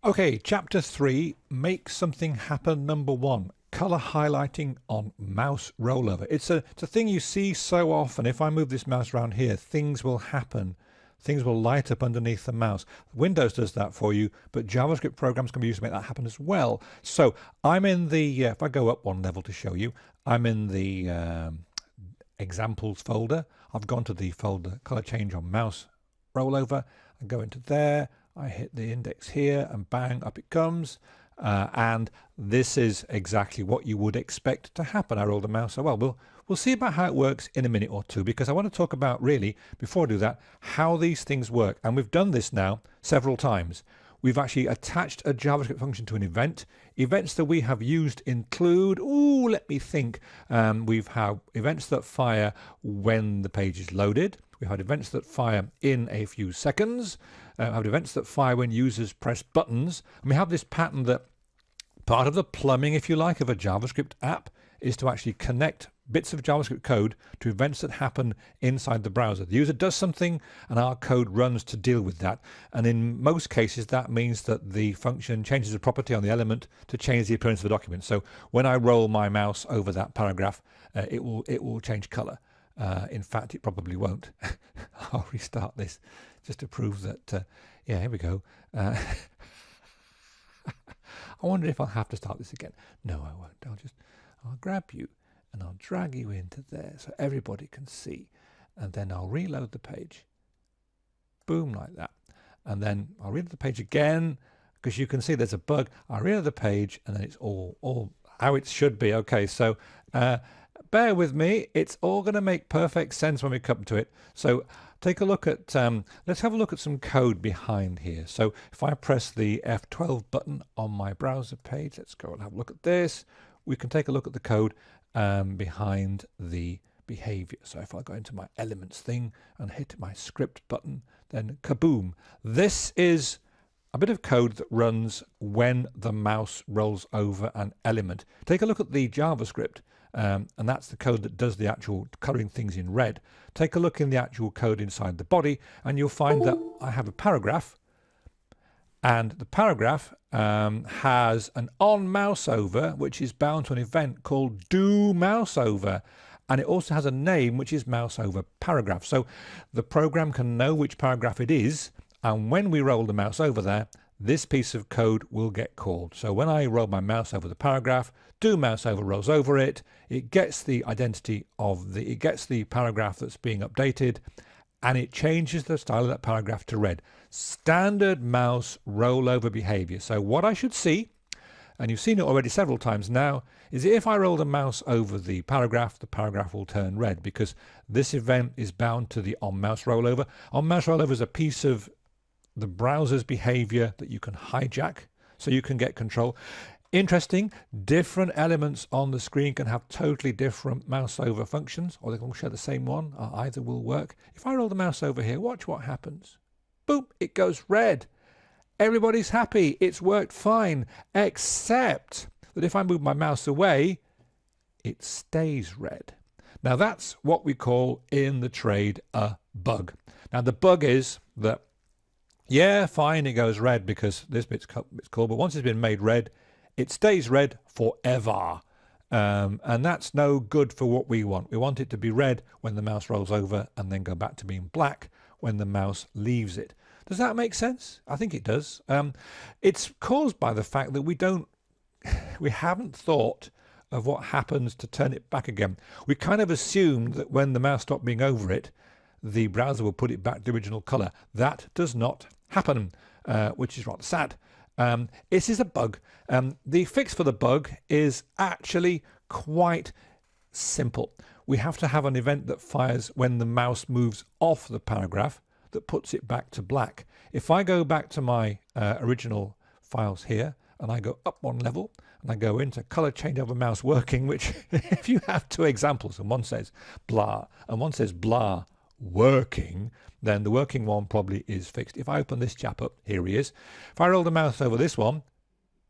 Okay, chapter 3, make something happen. Number 1, color highlighting on mouse rollover. It's a thing you see so often. If I move this mouse around here, things will happen. Things will light up underneath the mouse. Windows does that for you, but JavaScript programs can be used to make that happen as well. So I'm in the, if I go up one level to show you, I'm in the examples folder. I've gone to the folder color change on mouse rollover. I go into there. I hit the index here and bang, up it comes. And this is exactly what you would expect to happen. I roll the mouse. So we'll see about how it works in a minute or two, because I want to talk about really, before I do that, how these things work. And we've done this now several times. We've actually attached a JavaScript function to an event. Events that we have used include, let me think. We've had events that fire when the page is loaded. We've had events that fire in a few seconds. We have events that fire when users press buttons. And we have this pattern that part of the plumbing, if you like, of a JavaScript app is to actually connect bits of JavaScript code to events that happen inside the browser. The user does something and our code runs to deal with that. And in most cases, that means that the function changes a property on the element to change the appearance of the document. So when I roll my mouse over that paragraph, it will change color. In fact, it probably won't. I'll restart this just to prove that, yeah, here we go. I wonder if I'll have to start this again. No, I won't. I'll grab you and I'll drag you into there so everybody can see. And then I'll reload the page. Boom, like that. And then I'll reload the page again, because you can see there's a bug. I'll reload the page and then it's all how it should be. Okay, so bear with me. It's all going to make perfect sense when we come to it. So take a look at, let's have a look at some code behind here. So if I press the F12 button on my browser page, let's go and have a look at this. We can take a look at the code behind the behavior. So if I go into my elements thing and hit my script button, then kaboom. This is a bit of code that runs when the mouse rolls over an element. Take a look at the JavaScript. And that's the code that does the actual coloring things in red. Take a look in the actual code inside the body and you'll find that I have a paragraph, and the paragraph has an on mouse over which is bound to an event called do mouse over, and it also has a name which is mouse over paragraph. So the program can know which paragraph it is, and when we roll the mouse over there, this piece of code will get called. So when I roll my mouse over the paragraph, do mouse over rolls over it, it gets the identity of it gets the paragraph that's being updated, and it changes the style of that paragraph to red. Standard mouse rollover behavior. So what I should see, and you've seen it already several times now, is if I roll the mouse over the paragraph will turn red, because this event is bound to the on mouse rollover. On mouse rollover is a piece of the browser's behavior that you can hijack, so you can get control. Interesting, different elements on the screen can have totally different mouse over functions, or they can all share the same one, or either will work. If I roll the mouse over here, watch what happens. Boom, it goes red. Everybody's happy, it's worked fine, except that if I move my mouse away, it stays red. Now that's what we call in the trade a bug. Now the bug is that, yeah, fine, it goes red because this bit's cool, but once it's been made red, it stays red forever. And that's no good for what we want. We want it to be red when the mouse rolls over and then go back to being black when the mouse leaves it. Does that make sense? I think it does. It's caused by the fact that we haven't thought of what happens to turn it back again. We kind of assumed that when the mouse stopped being over it, the browser will put it back to the original color. That does not happen, which is rather sad. This is a bug. The fix for the bug is actually quite simple. We have to have an event that fires when the mouse moves off the paragraph that puts it back to black. If I go back to my original files here and I go up one level and I go into color change over mouse working, which if you have two examples and one says blah and one says blah working, then the working one probably is fixed. If I open this chap up, here he is. If I roll the mouse over this one,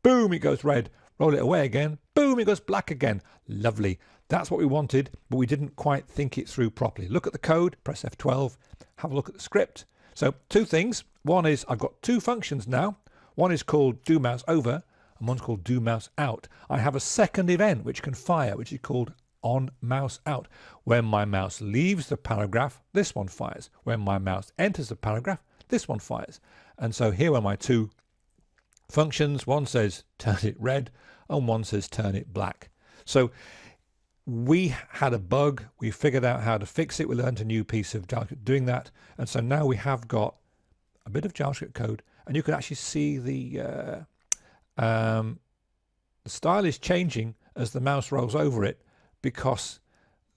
boom, it goes red. Roll it away again, boom, it goes black again. Lovely. That's what we wanted, but we didn't quite think it through properly. Look at the code, press F12, have a look at the script. So two things. One is I've got two functions now. One is called do mouse over and one's called do mouse out. I have a second event which can fire, which is called on mouse out. When my mouse leaves the paragraph, this one fires. When my mouse enters the paragraph, this one fires. And so here are my two functions. One says turn it red and one says turn it black. So we had a bug. We figured out how to fix it. We learned a new piece of JavaScript doing that. And so now we have got a bit of JavaScript code, and you can actually see the style is changing as the mouse rolls over it, because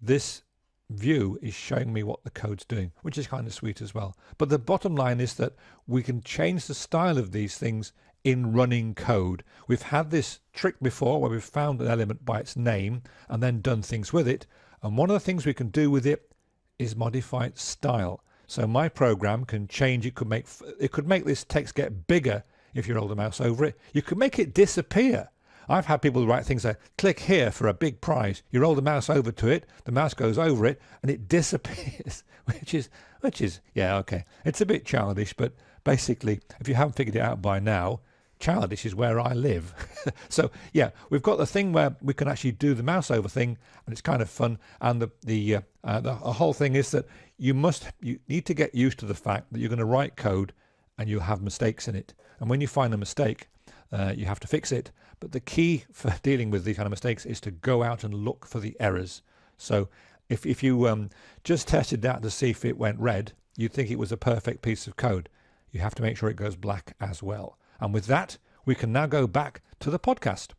this view is showing me what the code's doing, which is kind of sweet as well. But the bottom line is that we can change the style of these things in running code. We've had this trick before where we've found an element by its name and then done things with it. And one of the things we can do with it is modify its style. So my program can change. It could make this text get bigger if you roll the mouse over it. You could make it disappear. I've had people write things like, click here for a big prize. You roll the mouse over to it, the mouse goes over it, and it disappears, which is, yeah, okay. It's a bit childish, but basically, if you haven't figured it out by now, childish is where I live. So yeah, we've got the thing where we can actually do the mouse over thing, and it's kind of fun. And the whole thing is that you need to get used to the fact that you're going to write code and you'll have mistakes in it. And when you find a mistake, you have to fix it. But the key for dealing with these kind of mistakes is to go out and look for the errors. So if you just tested that to see if it went red, you'd think it was a perfect piece of code. You have to make sure it goes black as well. And with that, we can now go back to the podcast.